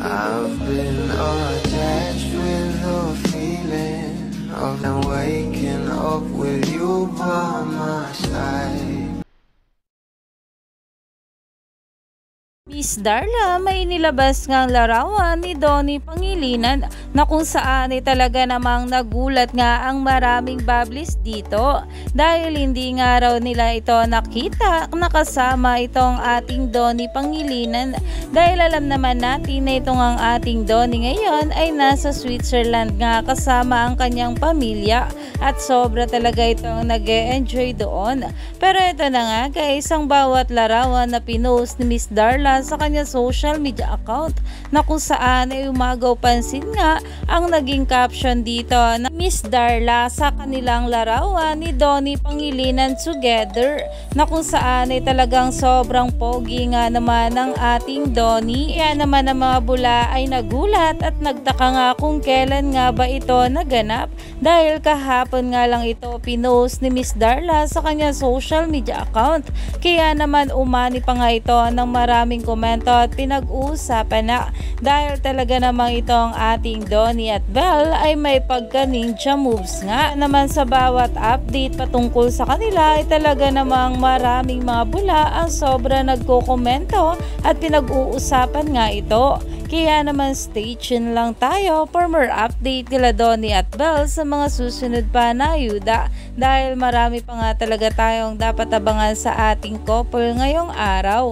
I've been attached with the feeling of them waking up with you by my side. Miss Darla, may nilabas ngang larawan ni Donnie Pangilinan na kung saan ay talaga namang nagulat nga ang maraming bablis dito dahil hindi nga raw nila ito nakita nakasama itong ating Donnie Pangilinan dahil alam naman natin na itong ang ating Donnie ngayon ay nasa Switzerland nga kasama ang kanyang pamilya at sobra talaga itong nag-e-enjoy doon. Pero ito na nga guys, ang bawat larawan na pinost ni Miss Darla sa kanya social media account na kung saan ay umagaw pansin nga ang naging caption dito na Miss Darla sa kanilang larawan ni Donnie Pangilinan together na kung saan ay talagang sobrang pogi nga naman ng ating Donnie. Kaya naman ang mga bula ay nagulat at nagtaka nga kung kailan nga ba ito naganap dahil kahapon nga lang ito pinost ni Miss Darla sa kanya social media account. Kaya naman umani pa nga ito ng maraming komento at pinag-uusapan na dahil talaga namang itong ating Donnie at Belle ay may pagka-ninja moves nga naman sa bawat update patungkol sa kanila ay talaga namang maraming mga bula ang sobra nagko-komento at pinag-uusapan nga ito. Kaya naman stay tuned lang tayo for more update kila Donnie at Belle sa mga susunod pa na ayuda dahil marami pa nga talaga tayong dapat abangan sa ating couple ngayong araw.